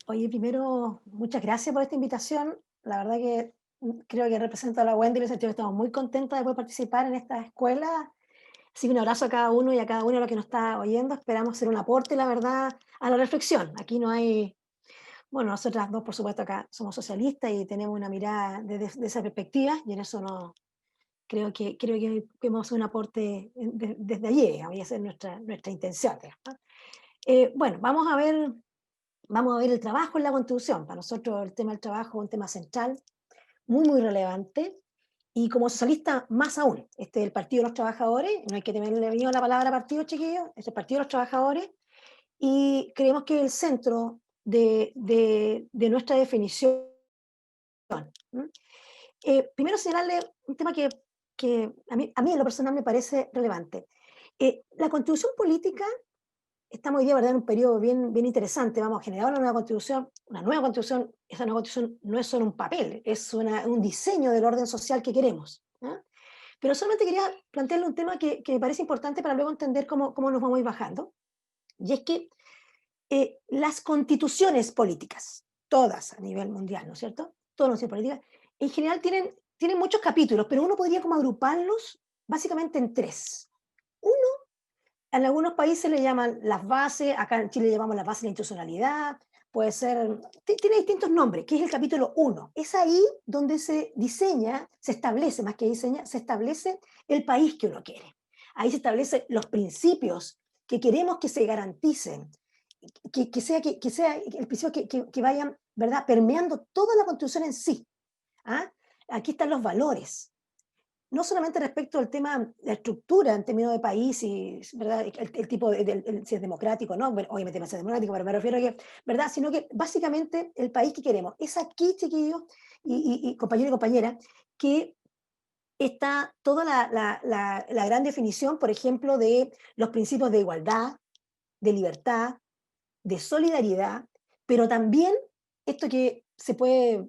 Oye, primero, muchas gracias por esta invitación. La verdad que creo que represento a la Wendy en el sentido que estamos muy contentos de poder participar en esta escuela. Así que un abrazo a cada uno y a cada uno de los que nos está oyendo. Esperamos hacer un aporte, la verdad, a la reflexión. Aquí no hay, bueno, nosotras dos, por supuesto, acá somos socialistas y tenemos una mirada desde esa perspectiva y en eso no, creo que hemos hecho un aporte desde allí, digamos, y esa es nuestra intención, digamos, ¿no? Bueno, vamos a ver el trabajo en la Constitución. Para nosotros el tema del trabajo es un tema central, muy, muy relevante, y como socialista más aún. Este es el Partido de los Trabajadores, no hay que tenerle miedo a la palabra partido, chiquillos, es el Partido de los Trabajadores, y creemos que es el centro de nuestra definición. ¿M? Primero señalarle un tema que a mí en lo personal me parece relevante. La constitución política. Estamos hoy día, ¿verdad?, en un periodo bien, bien interesante. Vamos a generar una nueva constitución. Una nueva constitución, esa nueva constitución no es solo un papel, es un diseño del orden social que queremos, ¿ah? Pero solamente quería plantearle un tema que me parece importante para luego entender cómo nos vamos a ir bajando. Y es que las constituciones políticas, todas a nivel mundial, ¿no es cierto? Todas las constituciones políticas, en general tienen muchos capítulos, pero uno podría como agruparlos básicamente en tres. En algunos países le llaman las bases, acá en Chile le llamamos las bases de la institucionalidad, puede ser, tiene distintos nombres, que es el capítulo uno. Es ahí donde se diseña, se establece, más que diseña, se establece el país que uno quiere. Ahí se establecen los principios que queremos que se garanticen, que sea el principio que vayan, ¿verdad?, permeando toda la constitución en sí. ¿Ah? Aquí están los valores, no solamente respecto al tema de la estructura en términos de país y, ¿verdad?, el tipo si es democrático, ¿no? Bueno, obviamente va a ser democrático, pero me refiero a que, ¿verdad? Sino que básicamente el país que queremos. Es aquí, chiquillos y compañeros y compañeras, que está toda la gran definición, por ejemplo, de los principios de igualdad, de libertad, de solidaridad, pero también esto que se puede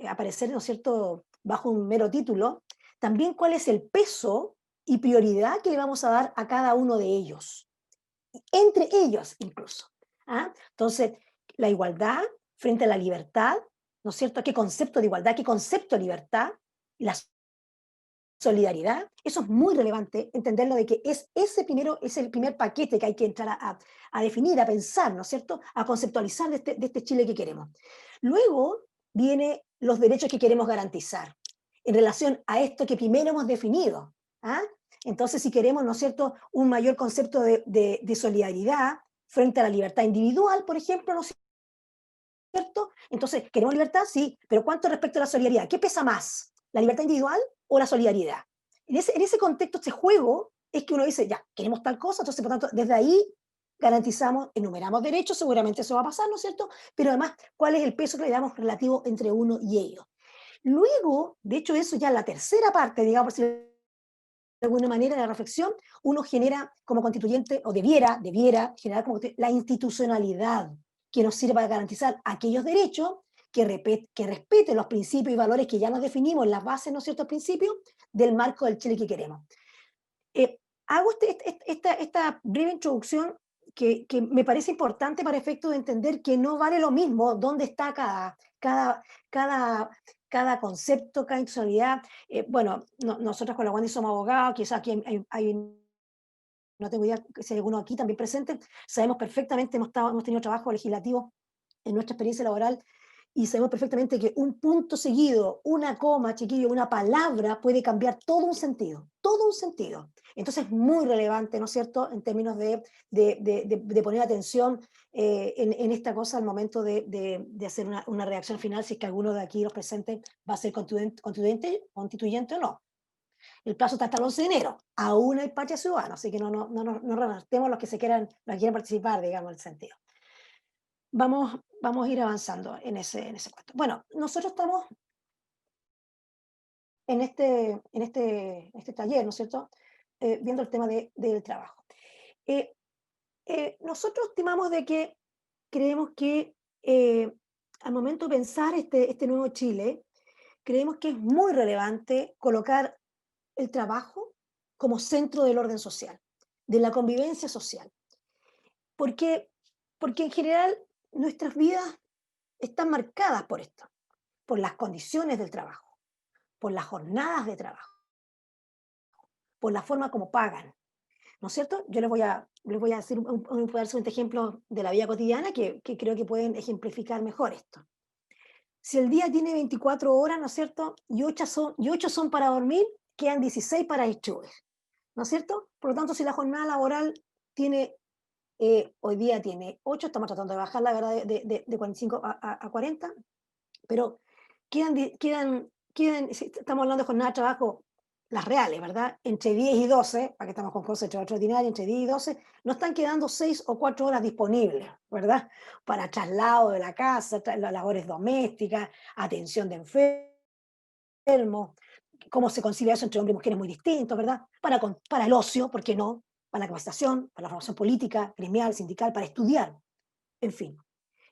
aparecer, ¿no es cierto?, bajo un mero título, también cuál es el peso y prioridad que le vamos a dar a cada uno de ellos, entre ellos incluso. ¿Ah? Entonces, la igualdad frente a la libertad, ¿no es cierto? ¿Qué concepto de igualdad, qué concepto de libertad? La solidaridad, eso es muy relevante, entenderlo de que es el primer paquete que hay que entrar a definir, a pensar, ¿no es cierto?, a conceptualizar de este Chile que queremos. Luego viene los derechos que queremos garantizar en relación a esto que primero hemos definido. ¿Ah? Entonces, si queremos, ¿no es cierto?, un mayor concepto de solidaridad frente a la libertad individual, por ejemplo, ¿no es cierto? Entonces, ¿queremos libertad? Sí, pero ¿cuánto respecto a la solidaridad? ¿Qué pesa más? ¿La libertad individual o la solidaridad? En ese contexto, este juego, es que uno dice, ya, queremos tal cosa, entonces, por tanto, desde ahí garantizamos, enumeramos derechos, seguramente eso va a pasar, ¿no es cierto? Pero además, ¿cuál es el peso que le damos relativo entre uno y ellos? Luego, de hecho, eso ya la tercera parte, digamos, de alguna manera, de la reflexión, uno genera como constituyente, o debiera generar como la institucionalidad que nos sirva para garantizar aquellos derechos que respeten los principios y valores que ya nos definimos en las bases, ¿no es cierto?, principios del marco del Chile que queremos. Eh, Hago esta breve introducción que me parece importante para efecto de entender que no vale lo mismo dónde está cada, cada concepto, cada institucionalidad. Bueno, nosotros con la Wendy somos abogados, quizás aquí no tengo idea si hay alguno aquí también presente, sabemos perfectamente, hemos tenido trabajo legislativo en nuestra experiencia laboral y sabemos perfectamente que un punto seguido, una coma, chiquillo, una palabra puede cambiar todo un sentido, todo un sentido. Entonces es muy relevante, ¿no es cierto?, en términos de poner atención en esta cosa al momento de hacer una reacción final, si es que alguno de aquí los presentes va a ser constituyente o no. El plazo está hasta el 11 de enero. Aún hay patria ciudadana, así que no remartemos los que quieran participar, digamos, en el sentido. Vamos a ir avanzando en ese cuento. Bueno, nosotros estamos en este taller, ¿no es cierto?, viendo el tema del trabajo. Eh, Nosotros estimamos de que creemos que al momento de pensar este nuevo Chile, creemos que es muy relevante colocar el trabajo como centro del orden social, de la convivencia social. Porque, porque en general nuestras vidas están marcadas por esto, por las condiciones del trabajo, por las jornadas de trabajo, por la forma como pagan, ¿no es cierto? Yo les voy a decir voy a dar un ejemplo de la vida cotidiana que creo que pueden ejemplificar mejor esto. Si el día tiene 24 horas, ¿no es cierto? Y 8 son para dormir, quedan 16 para distribuir, ¿no es cierto? Por lo tanto, si la jornada laboral tiene, hoy día tiene 8, estamos tratando de bajar la verdad de 45 a 40, pero si estamos hablando de jornada de trabajo, las reales, ¿verdad? Entre 10 y 12, para que estamos con cosas extraordinarias, entre 10 y 12, nos están quedando 6 o 4 horas disponibles, ¿verdad? Para traslado de la casa, las labores domésticas, atención de enfermos, cómo se concilia eso entre hombres y mujeres muy distintos, ¿verdad? Para el ocio, ¿por qué no? Para la capacitación, para la formación política, gremial, sindical, para estudiar, en fin.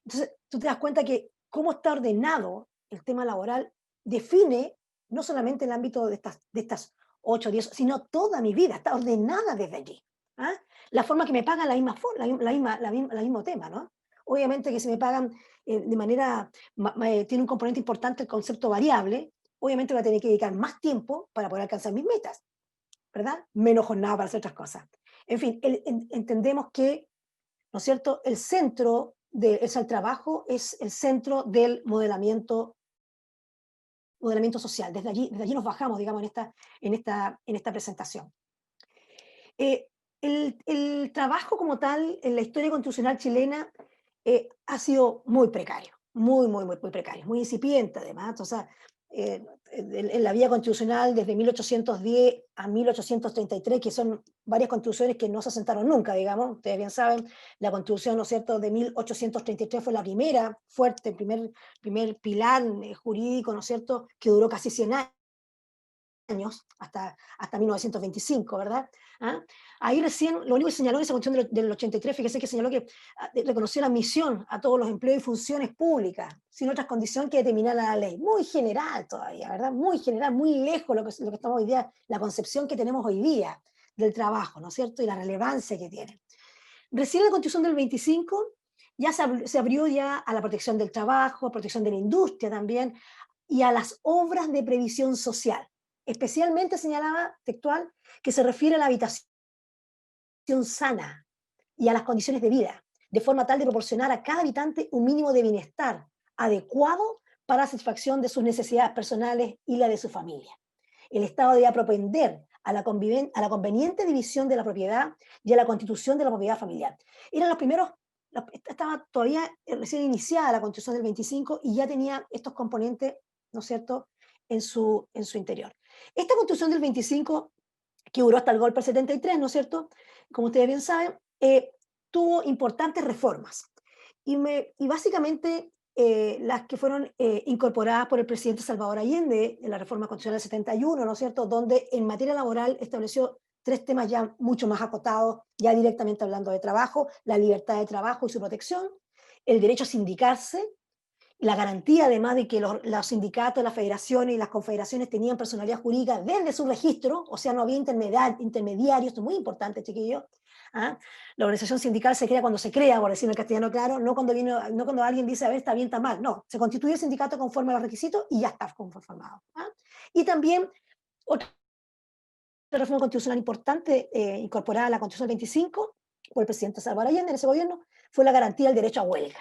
Entonces, tú te das cuenta que cómo está ordenado el tema laboral define no solamente el ámbito de estas 8 o 10, sino toda mi vida, está ordenada desde allí. ¿Ah? La forma que me pagan, la misma forma, la mismo tema, ¿no? Obviamente que si me pagan de manera, tiene un componente importante el concepto variable, obviamente voy a tener que dedicar más tiempo para poder alcanzar mis metas, ¿verdad? Menos jornada para hacer otras cosas. En fin, entendemos que, ¿no es cierto? El centro es el trabajo, es el centro del modelamiento social. Desde allí nos bajamos, digamos, en esta presentación. El trabajo como tal en la historia constitucional chilena ha sido muy precario, muy, muy, muy, muy precario, muy incipiente además. O sea, en la vía constitucional desde 1810 a 1833, que son varias constituciones que no se asentaron nunca, digamos, ustedes bien saben, la constitución, ¿no es cierto?, de 1833 fue la primera fuerte, primer pilar jurídico, ¿no es cierto?, que duró casi 100 años, hasta 1925, ¿verdad? ¿Ah? Ahí recién, lo único que señaló en esa constitución del 83, fíjese que señaló que reconoció la misión a todos los empleos y funciones públicas, sin otras condiciones que determinara la ley. Muy general todavía, ¿verdad? Muy general, muy lejos lo que estamos hoy día, la concepción que tenemos hoy día del trabajo, ¿no es cierto? Y la relevancia que tiene. Recién la constitución del 25 ya se abrió ya a la protección del trabajo, protección de la industria también, y a las obras de previsión social. Especialmente señalaba textual que se refiere a la habitación sana y a las condiciones de vida, de forma tal de proporcionar a cada habitante un mínimo de bienestar adecuado para la satisfacción de sus necesidades personales y la de su familia. El Estado debía propender a la conveniente división de la propiedad y a la constitución de la propiedad familiar. Eran los primeros, estaba todavía recién iniciada la constitución del 25 y ya tenía estos componentes, ¿no es cierto?, en su interior. Esta constitución del 25, que duró hasta el golpe del 73, ¿no es cierto?, como ustedes bien saben, tuvo importantes reformas. Y básicamente las que fueron incorporadas por el presidente Salvador Allende en la reforma constitucional del 71, ¿no es cierto?, donde en materia laboral estableció 3 temas ya mucho más acotados, ya directamente hablando de trabajo: la libertad de trabajo y su protección, el derecho a sindicarse, la garantía además de que los sindicatos, las federaciones y las confederaciones tenían personalidad jurídica desde su registro, o sea, no había intermediarios, esto es muy importante, chiquillos. ¿Ah? La organización sindical se crea cuando se crea, por decirlo en castellano claro, no cuando alguien dice, a ver, está bien, está mal, no, se constituye el sindicato conforme a los requisitos y ya está conformado. ¿Ah? Y también otra reforma constitucional importante incorporada a la Constitución 25 por el presidente Salvador Allende en ese gobierno fue la garantía del derecho a huelga.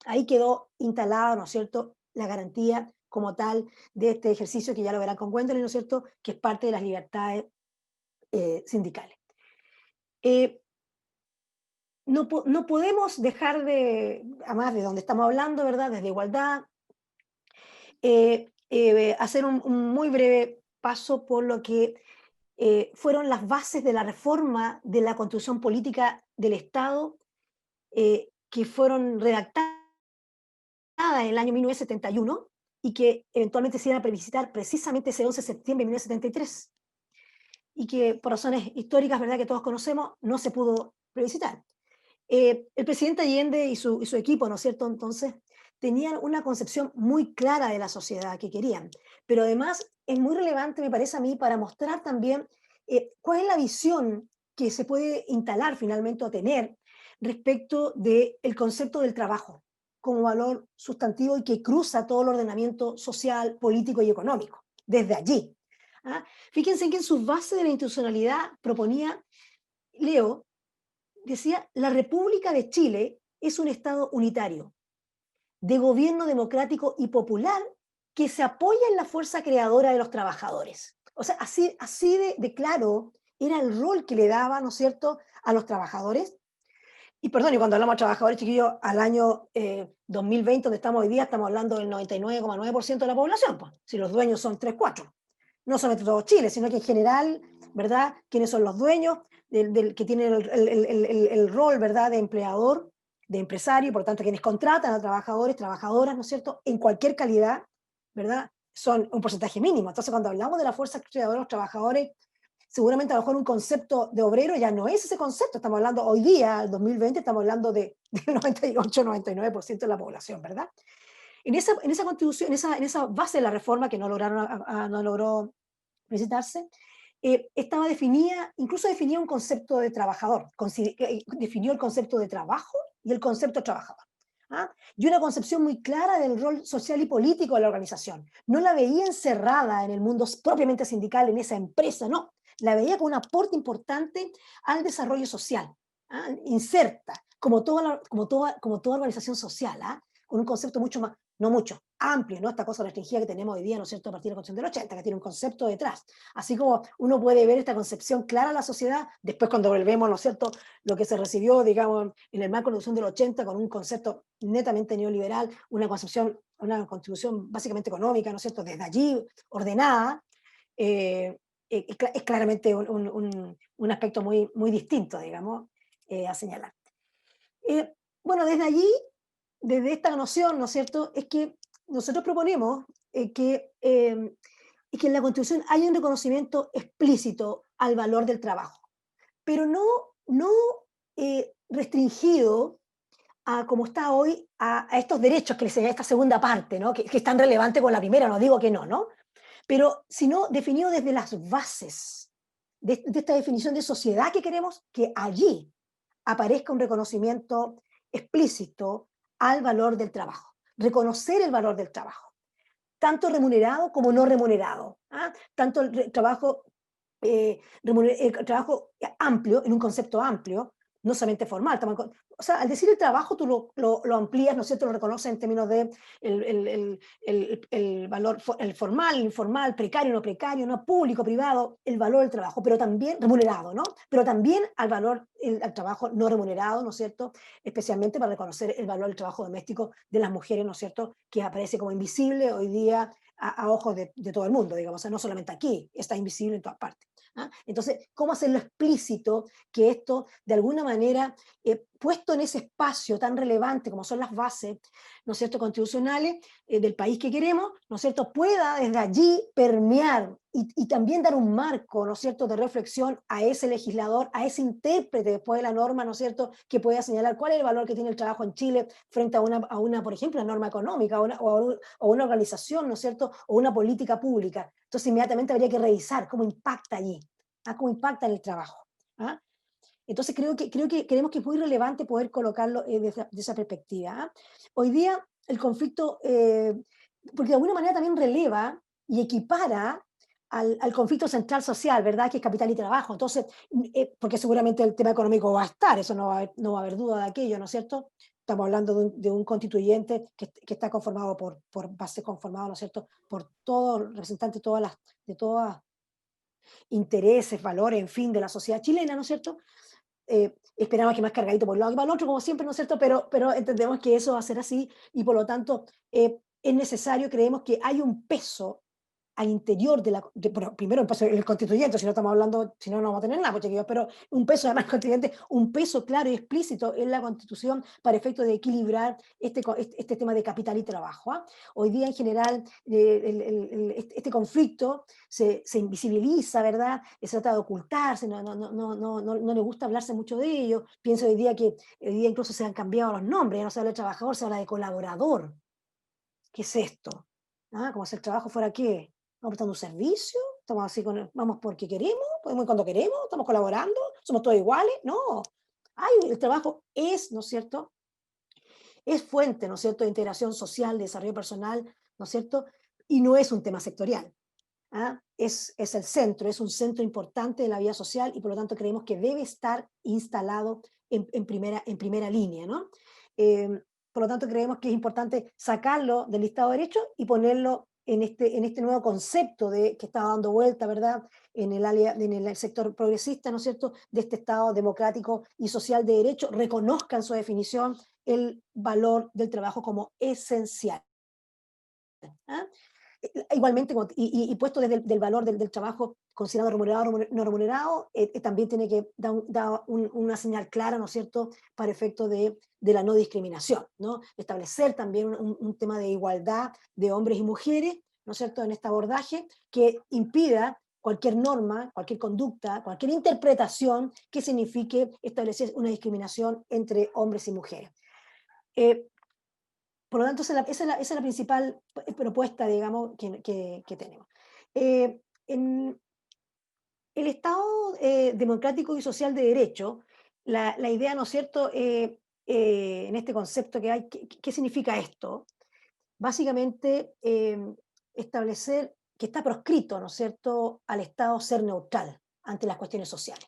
Ahí quedó instalada, ¿no es cierto?, la garantía como tal de este ejercicio que ya lo verán con Gwendolyn, ¿no es cierto?, que es parte de las libertades sindicales. Eh, no podemos dejar de, además de donde estamos hablando, ¿verdad?, desde igualdad, hacer un muy breve paso por lo que fueron las bases de la reforma de la Constitución Política del Estado, que fueron redactadas en el año 1971 y que eventualmente se iban a plebiscitar precisamente ese 11 de septiembre de 1973 y que por razones históricas, ¿verdad?, que todos conocemos, no se pudo plebiscitar. El presidente Allende y su equipo, ¿no es cierto?, entonces, tenían una concepción muy clara de la sociedad que querían, pero además es muy relevante, me parece a mí, para mostrar también cuál es la visión que se puede instalar finalmente o tener respecto del concepto del trabajo. como valor sustantivo y que cruza todo el ordenamiento social, político y económico, desde allí. ¿Ah? Fíjense que en sus bases de la institucionalidad proponía, Leo, decía, la República de Chile es un Estado unitario, de gobierno democrático y popular que se apoya en la fuerza creadora de los trabajadores. O sea, así de claro era el rol que le daba, ¿no es cierto?, a los trabajadores. Y perdón, y cuando hablamos de trabajadores, chiquillos, al año 2020, donde estamos hoy día, estamos hablando del 99,9% de la población, pues, si los dueños son 3, 4. No solamente todo Chile, sino que en general, ¿verdad?, quiénes son los dueños, que tienen el rol, ¿verdad?, de empleador, de empresario, por tanto, quienes contratan a trabajadores, trabajadoras, ¿no es cierto?, en cualquier calidad, ¿verdad?, son un porcentaje mínimo. Entonces, cuando hablamos de la fuerza creadora de los trabajadores, seguramente a lo mejor un concepto de obrero ya no es ese concepto, estamos hablando hoy día, el 2020, estamos hablando del 98-99% de la población, ¿verdad? En esa constitución, en esa base de la reforma que no logró presentarse, estaba definida, incluso definía un concepto de trabajador, definió el concepto de trabajo y el concepto de trabajador. ¿Ah? Y una concepción muy clara del rol social y político de la organización. No la veía encerrada en el mundo propiamente sindical, en esa empresa, no. La veía como un aporte importante al desarrollo social, ¿ah? Inserta, como toda organización social, ¿ah? Con un concepto mucho más, no mucho, amplio, ¿no? Esta cosa restringida que tenemos hoy día, ¿no es cierto?, a partir de la Constitución del 80, que tiene un concepto detrás. Así como uno puede ver esta concepción clara de la sociedad, después cuando volvemos, ¿no es cierto?, lo que se recibió, digamos, en el marco de la Constitución del 80, con un concepto netamente neoliberal, una constitución básicamente económica, ¿no es cierto?, desde allí ordenada, eh, es claramente un aspecto muy, muy distinto, digamos, a señalar. Eh, bueno, desde esta noción, ¿no es cierto?, es que nosotros proponemos que en la Constitución haya un reconocimiento explícito al valor del trabajo, pero no restringido a como está hoy a estos derechos que les señala esta segunda parte, ¿no? Que es tan relevante con la primera, no digo que no, ¿no? Pero sino definido desde las bases de esta definición de sociedad que queremos, que allí aparezca un reconocimiento explícito al valor del trabajo, reconocer el valor del trabajo, tanto remunerado como no remunerado, ¿ah? Tanto el trabajo amplio, en un concepto amplio, no solamente formal. O sea, al decir el trabajo, tú lo amplías, ¿no es cierto?, lo reconoces en términos de el valor, el formal, informal, precario, no público, privado, el valor del trabajo, pero también remunerado, ¿no? Pero también al valor, al trabajo no remunerado, ¿no es cierto?, especialmente para reconocer el valor del trabajo doméstico de las mujeres, ¿no es cierto?, que aparece como invisible hoy día a ojos de todo el mundo, digamos, o sea, no solamente aquí, está invisible en todas partes. ¿Ah? Entonces, ¿cómo hacerlo explícito que esto, de alguna manera, puesto en ese espacio tan relevante como son las bases, ¿no es cierto?, constitucionales del país que queremos, ¿no es cierto?, pueda desde allí permear y también dar un marco, ¿no es cierto?, de reflexión a ese legislador, a ese intérprete después de la norma, ¿no es cierto?, que pueda señalar cuál es el valor que tiene el trabajo en Chile frente a una por ejemplo, una norma económica o una organización, ¿no es cierto?, o una política pública. Entonces, inmediatamente habría que revisar cómo impacta allí, cómo impacta en el trabajo. ¿Ah? Entonces, creo que creemos que es muy relevante poder colocarlo de esa perspectiva. ¿Ah? Hoy día, el conflicto, porque de alguna manera también releva y equipara al conflicto central social, ¿verdad?, que es capital y trabajo. Entonces, porque seguramente el tema económico va a estar, eso no va a haber duda de aquello, ¿no es cierto? Estamos hablando de un constituyente que está conformado va a ser conformado, ¿no es cierto?, por todos representantes de todas intereses, valores, en fin, de la sociedad chilena, ¿no es cierto? Esperamos que más cargadito por un lado que para el otro, como siempre, ¿no es cierto? Pero entendemos que eso va a ser así y por lo tanto es necesario, creemos que hay un peso al interior bueno, primero el peso del constituyente, si no estamos hablando, si no, no vamos a tener nada, pues, chiquillos, pero un peso además constituyente, un peso claro y explícito en la constitución para efecto de equilibrar este tema de capital y trabajo. ¿Ah? Hoy día en general este conflicto se invisibiliza, ¿verdad? Se trata de ocultarse, no le gusta hablarse mucho de ello. Pienso hoy día incluso se han cambiado los nombres, ya no se habla de trabajador, se habla de colaborador. ¿Qué es esto? ¿Ah? Como si el trabajo fuera qué. ¿Estamos prestando un servicio? ¿Estamos así vamos porque queremos? ¿Podemos ir cuando queremos? ¿Estamos colaborando? ¿Somos todos iguales? No. Ay, el trabajo es, ¿no es cierto?, es fuente, ¿no es cierto?, de integración social, de desarrollo personal, ¿no es cierto?, y no es un tema sectorial. ¿Ah? Es el centro, es un centro importante de la vida social y por lo tanto creemos que debe estar instalado en primera línea, ¿no? Eh, por lo tanto creemos que es importante sacarlo del Estado de Derecho y ponerlo en este nuevo concepto que está dando vuelta, ¿verdad? En el sector progresista, ¿no es cierto?, de este Estado democrático y social de derecho, reconozcan su definición el valor del trabajo como esencial. ¿Ah? Igualmente, y puesto desde el del valor del trabajo considerado remunerado o no remunerado, también tiene que dar una señal clara, ¿no es cierto?, para efecto de la no discriminación, ¿no? Establecer también un tema de igualdad de hombres y mujeres, ¿no es cierto?, en este abordaje que impida cualquier norma, cualquier conducta, cualquier interpretación que signifique establecer una discriminación entre hombres y mujeres. Eh, por lo tanto, esa es la principal propuesta, digamos, que tenemos. En el Estado democrático y social de derecho, la idea, ¿no es cierto?, en este concepto que hay, ¿qué significa esto? Básicamente, establecer que está proscrito, ¿no es cierto?, al Estado ser neutral ante las cuestiones sociales.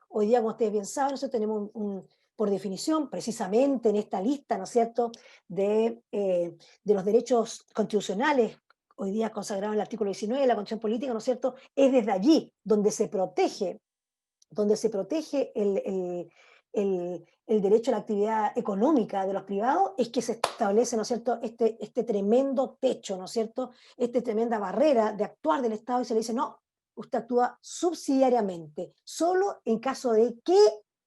Hoy día, como ustedes bien saben, nosotros tenemos por definición, precisamente en esta lista, ¿no es cierto?, de los derechos constitucionales, hoy día consagrado en el artículo 19 de la Constitución Política, ¿no es cierto?, es desde allí donde se protege el derecho a la actividad económica de los privados, es que se establece, ¿no es cierto?, este tremendo techo, ¿no es cierto?, esta tremenda barrera de actuar del Estado y se le dice, no, usted actúa subsidiariamente, solo en caso de que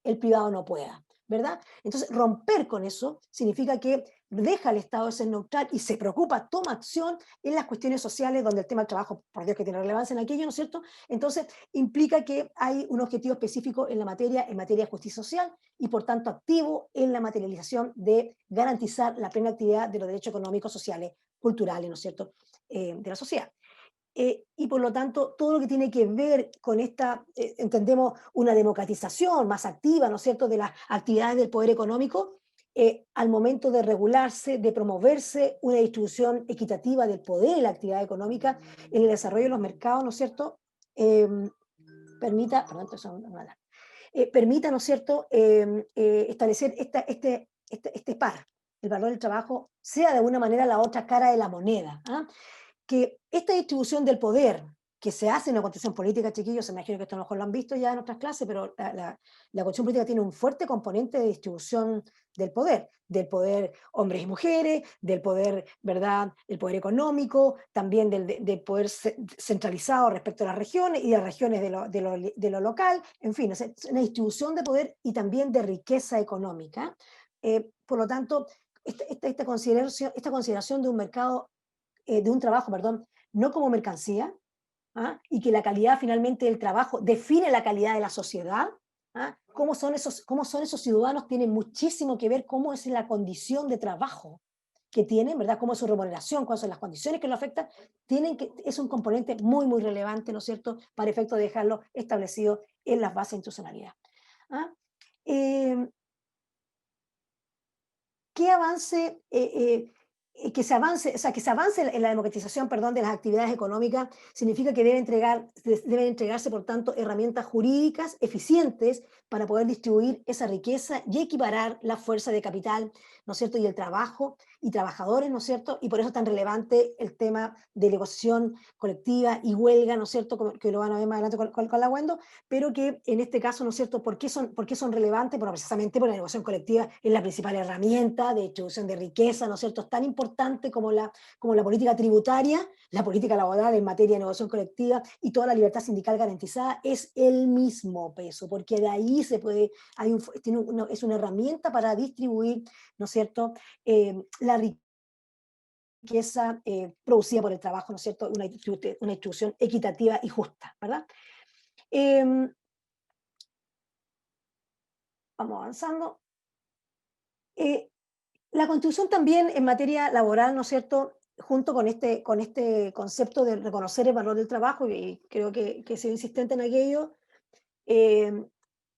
el privado no pueda, ¿verdad? Entonces, romper con eso significa que deja al Estado de ser neutral y se preocupa, toma acción en las cuestiones sociales donde el tema del trabajo, por Dios que tiene relevancia en aquello, ¿no es cierto? Entonces, implica que hay un objetivo específico en materia de justicia social y por tanto activo en la materialización de garantizar la plena actividad de los derechos económicos, sociales, culturales, ¿no es cierto?, de la sociedad. Y por lo tanto, todo lo que tiene que ver con esta, entendemos, una democratización más activa, ¿no es cierto?, de las actividades del poder económico, al momento de regularse, de promoverse una distribución equitativa del poder y la actividad económica en el desarrollo de los mercados, ¿no es cierto?, eh, permita, perdón, permita, ¿no es cierto?, establecer este par, el valor del trabajo, sea de alguna manera la otra cara de la moneda. ¿Ah? Que esta distribución del poder que se hace en la constitución política, chiquillos, se me imagino que esto a lo mejor lo han visto ya en otras clases, pero la constitución política tiene un fuerte componente de distribución del poder hombres y mujeres, del poder, ¿verdad?, el poder económico, también del poder centralizado respecto a las regiones y de las regiones de lo local, en fin, es una distribución de poder y también de riqueza económica. Por lo tanto, esta consideración de un mercado de un trabajo, perdón, no como mercancía, ¿ah?, y que la calidad finalmente del trabajo define la calidad de la sociedad. ¿Ah? Cómo son esos ciudadanos tiene muchísimo que ver cómo es la condición de trabajo que tienen, ¿verdad? Cómo es su remuneración, cuáles son las condiciones que lo afectan, es un componente muy, muy relevante, ¿no es cierto?, para efecto de dejarlo establecido en las bases de institucionalidad. ¿Ah? Eh, ¿Qué avance, que se avance en la democratización, perdón, de las actividades económicas, significa que deben entregarse, por tanto, herramientas jurídicas eficientes para poder distribuir esa riqueza y equiparar la fuerza de capital, ¿no es cierto?, y el trabajo y trabajadores, ¿no es cierto?, y por eso es tan relevante el tema de negociación colectiva y huelga, ¿no es cierto?, que lo van a ver más adelante con la Wendo, pero que en este caso, ¿no es cierto?, por qué son relevantes? Bueno, precisamente porque la negociación colectiva es la principal herramienta de distribución de riqueza, ¿no es cierto?, es tan importante como la política tributaria, la política laboral en materia de negociación colectiva y toda la libertad sindical garantizada es el mismo peso, porque de ahí se puede, es una herramienta para distribuir, ¿no es cierto?, la riqueza producida por el trabajo, ¿no es cierto?, una distribución equitativa y justa, ¿verdad? Em, Vamos avanzando. Eh, la Constitución también en materia laboral, ¿no es cierto?, junto con este concepto de reconocer el valor del trabajo, y creo que he sido insistente en aquello, eh,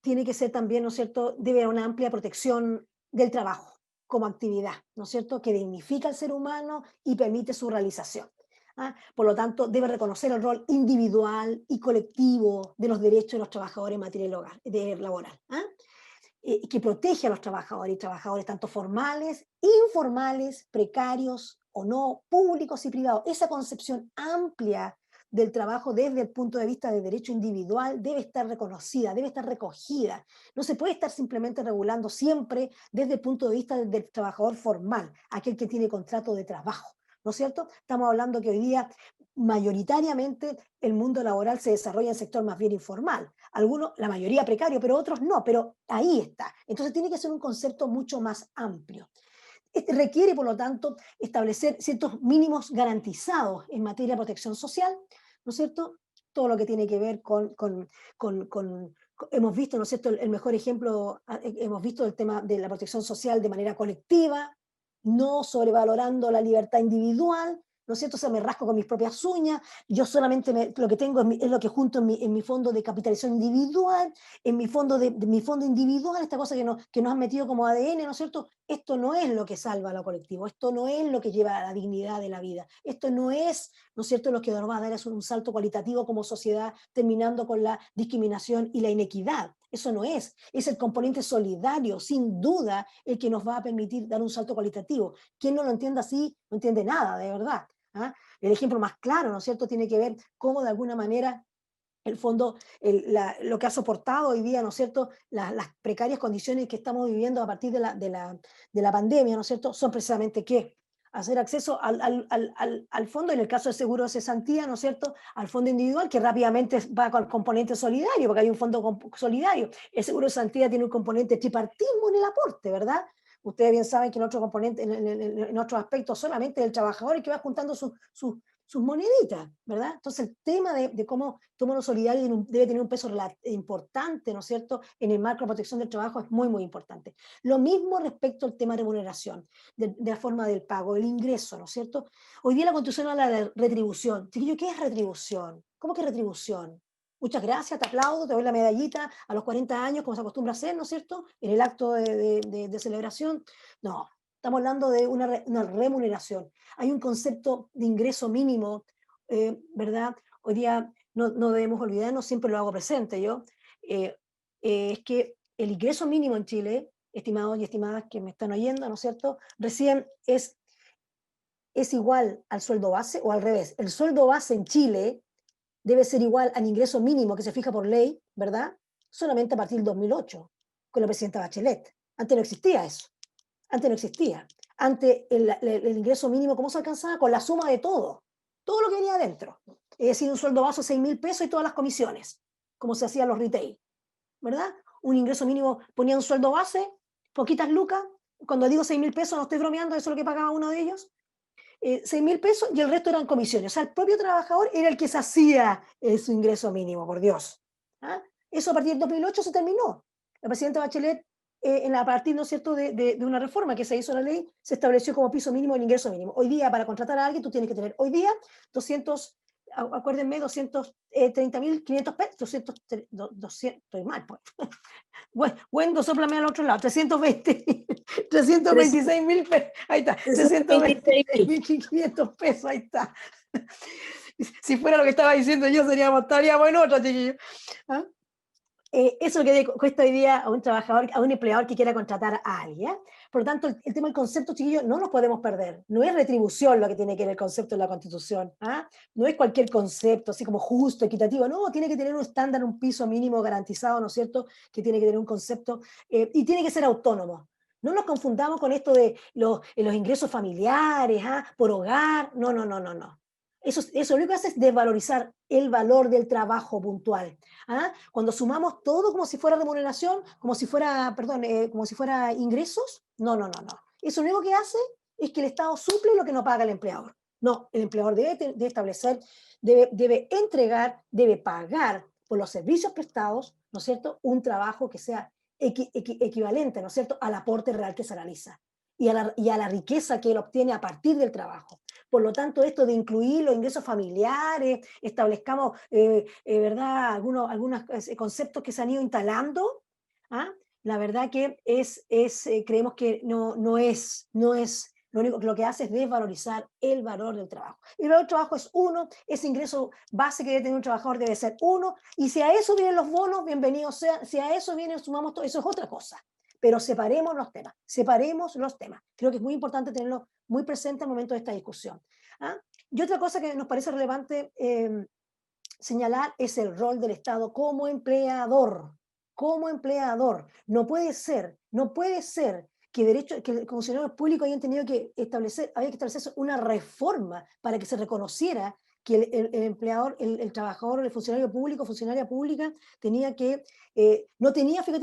tiene que ser también, ¿no es cierto?, debe haber una amplia protección del trabajo como actividad, ¿no es cierto?, que dignifica al ser humano y permite su realización. ¿Ah? Por lo tanto, debe reconocer el rol individual y colectivo de los derechos de los trabajadores en materia laboral. ¿Ah? Que protege a los trabajadores y trabajadores tanto formales, informales, precarios o no, públicos y privados. Esa concepción amplia del trabajo desde el punto de vista del derecho individual debe estar reconocida, debe estar recogida. No se puede estar simplemente regulando siempre desde el punto de vista del trabajador formal, aquel que tiene contrato de trabajo. ¿No es cierto? Estamos hablando que hoy día mayoritariamente el mundo laboral se desarrolla en el sector más bien informal. Algunos, la mayoría precario, pero otros no, pero ahí está. Entonces tiene que ser un concepto mucho más amplio. Este requiere, por lo tanto, establecer ciertos mínimos garantizados en materia de protección social, ¿no es cierto? Todo lo que tiene que ver hemos visto, ¿no es cierto?, el mejor ejemplo, hemos visto el tema de la protección social de manera colectiva, no sobrevalorando la libertad individual, ¿no es cierto? O sea, me rasco con mis propias uñas, yo solamente lo que tengo es lo que junto en mi fondo de capitalización individual, en mi fondo individual, esta cosa que nos han metido como ADN, ¿no es cierto? Esto no es lo que salva a lo colectivo, esto no es lo que lleva a la dignidad de la vida, esto no es, ¿no es cierto?, lo que nos va a dar es un salto cualitativo como sociedad, terminando con la discriminación y la inequidad. Eso no es el componente solidario, sin duda, el que nos va a permitir dar un salto cualitativo. Quien no lo entienda así, no entiende nada, de verdad. ¿Ah? El ejemplo más claro, ¿no es cierto?, tiene que ver cómo de alguna manera el fondo, lo que ha soportado hoy día, ¿no es cierto?, las precarias condiciones que estamos viviendo a partir de la pandemia, ¿no es cierto?, son precisamente ¿qué? Hacer acceso al fondo, en el caso de seguro de cesantía, ¿no es cierto?, al fondo individual, que rápidamente va con el componente solidario, porque hay un fondo solidario. El seguro de cesantía tiene un componente tripartismo en el aporte, ¿verdad? Ustedes bien saben que en otro componente, en otros aspectos, solamente el trabajador es que va juntando sus moneditas, ¿verdad? Entonces el tema de cómo lo solidario debe tener un peso importante, ¿no es cierto?, en el marco de protección del trabajo es muy, muy importante. Lo mismo respecto al tema de remuneración, de la forma del pago, el ingreso, ¿no es cierto? Hoy día la Constitución habla de retribución. Chiquillo, ¿qué es retribución? ¿Cómo que retribución? Muchas gracias, te aplaudo, te doy la medallita a los 40 años, como se acostumbra a hacer, ¿no es cierto?, en el acto de celebración. No, estamos hablando de una remuneración. Hay un concepto de ingreso mínimo, ¿verdad? Hoy día no debemos olvidarnos, siempre lo hago presente yo, eh, es que el ingreso mínimo en Chile, estimados y estimadas que me están oyendo, ¿no es cierto?, recién es igual al sueldo base o al revés. El sueldo base en Chile debe ser igual al ingreso mínimo que se fija por ley, ¿verdad? Solamente a partir del 2008, con la presidenta Bachelet. Antes no existía eso. Antes no existía. Antes el ingreso mínimo, ¿cómo se alcanzaba? Con la suma de todo lo que venía adentro. Es decir, un sueldo base de 6.000 pesos y todas las comisiones, como se hacían los retail, ¿verdad? Un ingreso mínimo, ponía un sueldo base, poquitas lucas, cuando digo 6.000 pesos no estoy bromeando, eso es lo que pagaba uno de ellos, 6.000 pesos y el resto eran comisiones. O sea, el propio trabajador era el que se hacía su ingreso mínimo, por Dios. ¿Ah? Eso a partir del 2008 se terminó. La presidenta Bachelet, a partir, ¿no es cierto?, de una reforma que se hizo la ley, se estableció como piso mínimo el ingreso mínimo. Hoy día, para contratar a alguien, tú tienes que tener hoy día 200, acuérdenme, 230.500 pesos, 200, estoy mal, pues. Wendo, sóplame al otro lado, 320, 326.000 pesos, ahí está, 326.000. 326.500 pesos, ahí está. Si fuera lo que estaba diciendo yo, estaríamos en otra, chiquillo. ¿Ah? Eso es lo que cuesta hoy día a un trabajador, a un empleador que quiera contratar a alguien. ¿Eh? Por lo tanto, el tema del concepto, chiquillo, no lo podemos perder. No es retribución lo que tiene que ver el concepto de la Constitución. ¿Ah? No es cualquier concepto, así como justo, equitativo. No, tiene que tener un estándar, un piso mínimo garantizado, ¿no es cierto? Que tiene que tener un concepto y tiene que ser autónomo. No nos confundamos con esto de los ingresos familiares, ¿ah? Por hogar. No, no, no, no, no. Eso lo único que hace es desvalorizar el valor del trabajo puntual. ¿Ah? Cuando sumamos todo como si fuera remuneración, como si fuera, perdón, como si fuera ingresos, no, no, no, no. Eso lo único que hace es que el Estado suple lo que no paga el empleador. No, el empleador debe establecer, debe entregar, debe pagar por los servicios prestados, ¿no es cierto?, un trabajo que sea equivalente, ¿no es cierto?, al aporte real que se realiza y a la riqueza que él obtiene a partir del trabajo. Por lo tanto, esto de incluir los ingresos familiares, establezcamos, ¿verdad?, algunos conceptos que se han ido instalando, ¿ah? la verdad que creemos que no es, lo único, lo que hace es desvalorizar el valor del trabajo. El valor del trabajo es uno, ese ingreso base que debe tener un trabajador debe ser uno, y si a eso vienen los bonos, bienvenidos sean, si a eso vienen, sumamos todo, eso es otra cosa. Pero separemos los temas, separemos los temas. Creo que es muy importante tenerlo muy presente al momento de esta discusión. ¿Ah? Y otra cosa que nos parece relevante señalar es el rol del Estado como empleador. Como empleador. No puede ser que los funcionarios públicos había que establecer una reforma para que se reconociera que el empleador, el trabajador, el funcionario público, funcionaria pública, fíjate,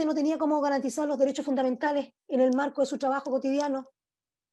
no tenía cómo garantizar los derechos fundamentales en el marco de su trabajo cotidiano.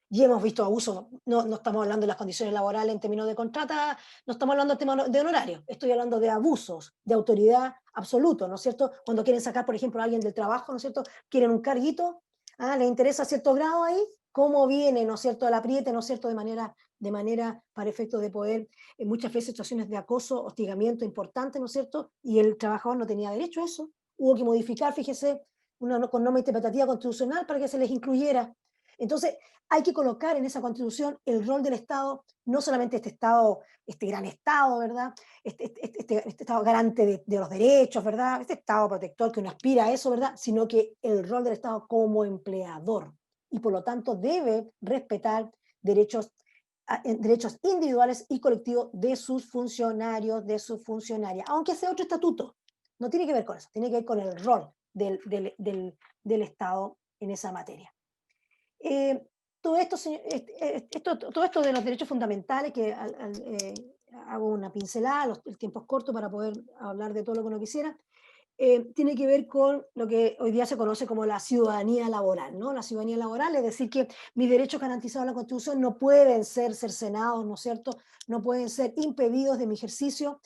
Y hemos visto abusos, no estamos hablando de las condiciones laborales en términos de contrata, no estamos hablando de tema de honorario, estoy hablando de abusos de autoridad absoluto, ¿no es cierto? Cuando quieren sacar, por ejemplo, a alguien del trabajo, ¿no es cierto? Quieren un carguito, les interesa cierto grado ahí, cómo viene, ¿no es cierto?, el apriete, ¿no es cierto?, de manera para efectos de poder, muchas veces situaciones de acoso, hostigamiento importante, ¿no es cierto? Y el trabajador no tenía derecho a eso, hubo que modificar, fíjese, con norma interpretativa constitucional para que se les incluyera. Entonces, hay que colocar en esa constitución el rol del Estado, no solamente este Estado, este gran Estado, ¿verdad? Este Estado garante de los derechos, ¿verdad? Este Estado protector que uno aspira a eso, ¿verdad? Sino que el rol del Estado como empleador. Y por lo tanto debe respetar derechos, derechos individuales y colectivos de sus funcionarios, de sus funcionarias, aunque sea otro estatuto. No tiene que ver con eso, tiene que ver con el rol del Estado en esa materia. Eh, todo esto de los derechos fundamentales, que hago una pincelada, el tiempo es corto para poder hablar de todo lo que uno quisiera, tiene que ver con lo que hoy día se conoce como la ciudadanía laboral, ¿no? La ciudadanía laboral, es decir, que mis derechos garantizados en la Constitución no pueden ser cercenados, ¿no es cierto? No pueden ser impedidos de mi ejercicio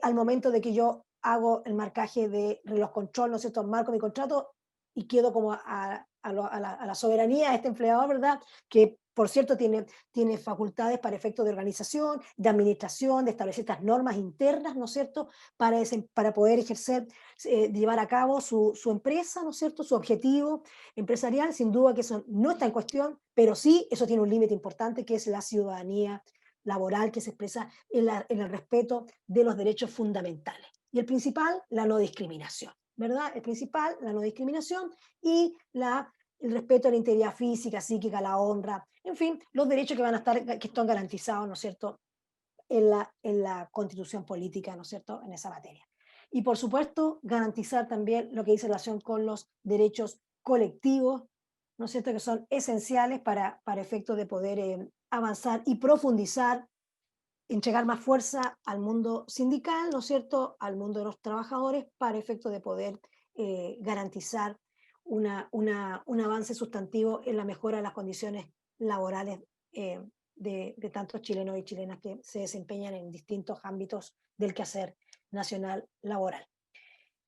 al momento de que yo hago el marcaje de reloj control, ¿no es cierto? Marco mi contrato y quedo como a la soberanía de este empleador, ¿verdad? Que, por cierto, tiene facultades para efectos de organización, de administración, de establecer estas normas internas, ¿no es cierto? Para poder ejercer, llevar a cabo su empresa, ¿no es cierto? Su objetivo empresarial, sin duda que eso no está en cuestión, pero sí eso tiene un límite importante que es la ciudadanía laboral que se expresa en el respeto de los derechos fundamentales. Y el principal, la no discriminación, ¿verdad? El principal, la no discriminación y el respeto a la integridad física, psíquica, la honra, en fin, los derechos que están garantizados, ¿no es cierto?, en la Constitución política, ¿no es cierto?, en esa materia. Y por supuesto, garantizar también lo que dice relación con los derechos colectivos, ¿no es cierto?, que son esenciales para efectos de poder avanzar y profundizar, entregar más fuerza al mundo sindical, ¿no es cierto?, al mundo de los trabajadores, para efectos de poder garantizar un avance sustantivo en la mejora de las condiciones laborales eh, de tantos chilenos y chilenas que se desempeñan en distintos ámbitos del quehacer nacional laboral.